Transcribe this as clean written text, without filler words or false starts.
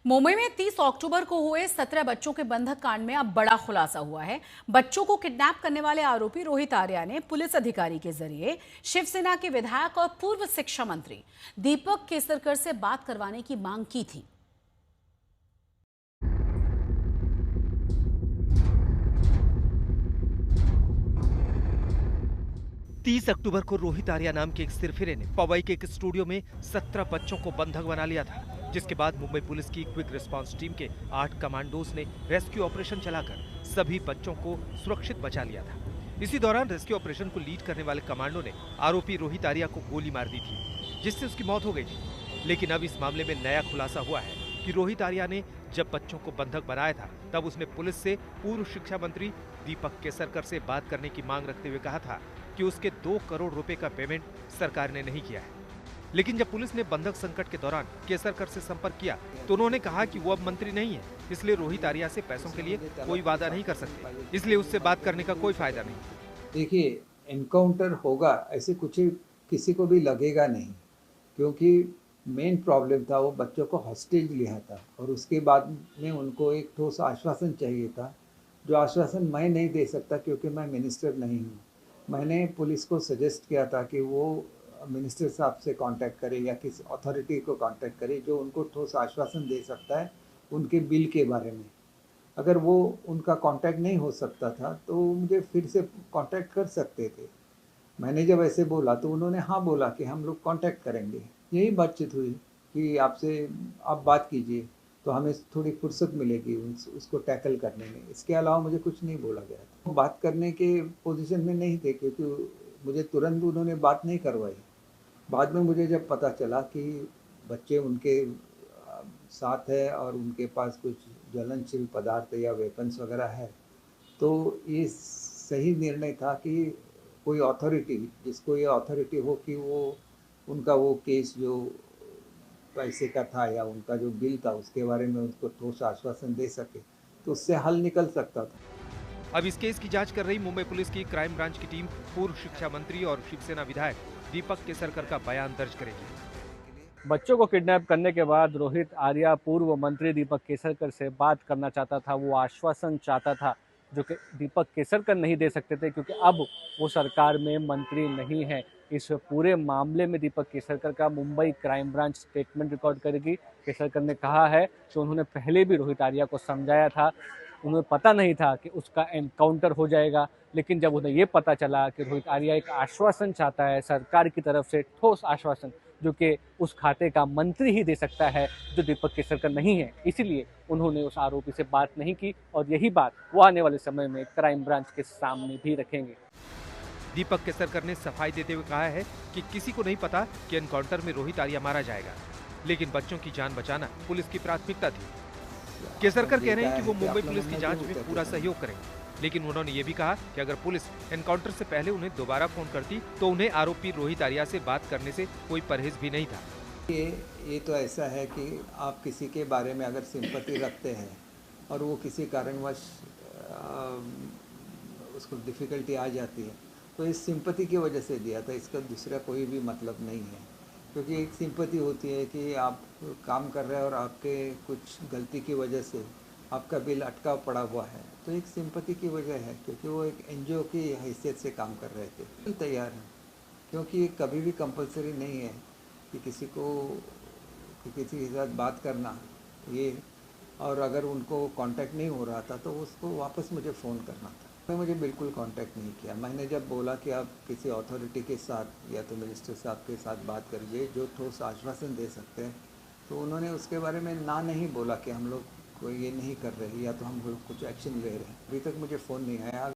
मुंबई में 30 अक्टूबर को हुए 17 बच्चों के बंधक कांड में अब बड़ा खुलासा हुआ है। बच्चों को किडनैप करने वाले आरोपी रोहित आर्या ने पुलिस अधिकारी के जरिए शिवसेना के विधायक और पूर्व शिक्षा मंत्री दीपक केसरकर से बात करवाने की मांग की थी। 30 अक्टूबर को रोहित आर्या नाम के एक सिरफिरे ने पवई के एक स्टूडियो में 17 बच्चों को बंधक बना लिया था, जिसके बाद मुंबई पुलिस की क्विक रिस्पांस टीम के 8 कमांडोज ने रेस्क्यू ऑपरेशन चलाकर सभी बच्चों को सुरक्षित बचा लिया था। इसी दौरान रेस्क्यू ऑपरेशन को लीड करने वाले कमांडो ने आरोपी रोहित आर्या को गोली मार दी थी, जिससे उसकी मौत हो गई थी। लेकिन अब इस मामले में नया खुलासा हुआ है कि रोहित आर्या ने जब बच्चों को बंधक बनाया था, तब उसने पुलिस से पूर्व शिक्षा मंत्री दीपक केसरकर से बात करने की मांग रखते हुए कहा था कि उसके 2 करोड़ रुपए का पेमेंट सरकार ने नहीं किया है। लेकिन जब पुलिस ने बंधक संकट के दौरान केसरकर से संपर्क किया तो उन्होंने कहा कि वो अब मंत्री नहीं है, इसलिए रोहित आर्या से पैसों के लिए कोई वादा नहीं कर सकते, इसलिए उससे बात करने का कोई फायदा नहीं। देखिए, एनकाउंटर होगा ऐसे कुछ किसी को भी लगेगा नहीं, क्योंकि मेन प्रॉब्लम था वो बच्चों को हॉस्टेज लिया था और उसके बाद में उनको एक ठोस आश्वासन चाहिए था, जो आश्वासन मैं नहीं दे सकता क्योंकि मैं मिनिस्टर नहीं हूँ। मैंने पुलिस को सजेस्ट किया था कि वो मिनिस्टर साहब से कांटेक्ट करे या किसी अथॉरिटी को कांटेक्ट करे जो उनको ठोस आश्वासन दे सकता है उनके बिल के बारे में। अगर वो उनका कांटेक्ट नहीं हो सकता था तो मुझे फिर से कांटेक्ट कर सकते थे। मैंने जब ऐसे बोला तो उन्होंने हाँ बोला कि हम लोग कांटेक्ट करेंगे। यही बातचीत हुई कि आपसे आप बात कीजिए तो हमें थोड़ी फुर्सत मिलेगी उसको टैकल करने में। इसके अलावा मुझे कुछ नहीं बोला गया था। बात करने के पोजीशन में नहीं थे क्योंकि मुझे तुरंत उन्होंने बात नहीं करवाई। बाद में मुझे जब पता चला कि बच्चे उनके साथ है और उनके पास कुछ ज्वलनशील पदार्थ या वेपन्स वगैरह है, तो ये सही निर्णय था कि कोई अथॉरिटी, जिसको ये अथॉरिटी हो कि वो उनका वो केस जो पैसे का था या उनका जो बिल था उसके बारे में उसको ठोस आश्वासन दे सके तो उससे हल निकल सकता था। अब इस केस की जांच कर रही मुंबई पुलिस की क्राइम ब्रांच की टीम पूर्व शिक्षा मंत्री और शिवसेना विधायक दीपक केसरकर का बयान दर्ज करेगी। बच्चों को किडनैप करने के बाद रोहित आर्या पूर्व मंत्री दीपक केसरकर से बात करना चाहता था, वो आश्वासन चाहता था जो कि दीपक केसरकर नहीं दे सकते थे क्योंकि अब वो सरकार में मंत्री नहीं है। इस पूरे मामले में दीपक केसरकर का Mumbai crime branch statement record करेगी। केसरकर ने कहा है कि उन्होंने पहले भी रोहित आर्या को समझाया था, उन्हें पता नहीं था कि उसका एनकाउंटर हो जाएगा, लेकिन जब उन्हें ये पता चला कि रोहित आर्या एक आश्वासन चाहता है सरकार की तरफ से, ठोस आश्वासन जो कि उस खाते का मंत्री ही दे सकता है जो दीपक केसरकर नहीं है, इसीलिए उन्होंने उस आरोपी से बात नहीं की और यही बात वो आने वाले समय में क्राइम ब्रांच के सामने भी रखेंगे। दीपक केसरकर ने सफाई देते हुए कहा है कि किसी को नहीं पता कि एनकाउंटर में रोहित आर्या मारा जाएगा, लेकिन बच्चों की जान बचाना पुलिस की प्राथमिकता थी। केसरकर कह रहे हैं कि वो मुंबई पुलिस की जांच में पूरा सहयोग करेंगे, लेकिन उन्होंने ये भी कहा कि अगर पुलिस एनकाउंटर से पहले उन्हें दोबारा फोन करती तो उन्हें आरोपी रोहित आर्या से बात करने से कोई परहेज भी नहीं था। ये तो ऐसा है कि आप किसी के बारे में अगर सिंपैथी रखते हैं और वो किसी कारणवश उसको डिफ़िकल्टी आ जाती है तो इस सिंपैथी की वजह से दिया था, इसका दूसरा कोई भी मतलब नहीं है। क्योंकि एक सिंपैथी होती है कि आप काम कर रहे हैं और आपके कुछ गलती की वजह से आपका बिल अटका पड़ा हुआ है, तो एक सिंपैथी की वजह है क्योंकि वो एक एनजीओ की हैसियत से काम कर रहे थे। तैयार हैं क्योंकि ये कभी भी कंपलसरी नहीं है कि किसी के साथ बात करना ये, और अगर उनको कांटेक्ट नहीं हो रहा था तो उसको वापस मुझे फ़ोन करना था। उसने मुझे बिल्कुल कांटेक्ट नहीं किया। मैंने जब बोला कि आप किसी अथॉरिटी के साथ या तो मिनिस्टर साहब के साथ बात करिए जो ठोस आश्वासन दे सकते हैं, तो उन्होंने उसके बारे में ना नहीं बोला कि हम लोग कोई ये नहीं कर रहे या तो हम लोग कुछ एक्शन ले रहे हैं। अभी तक मुझे फ़ोन नहीं आया।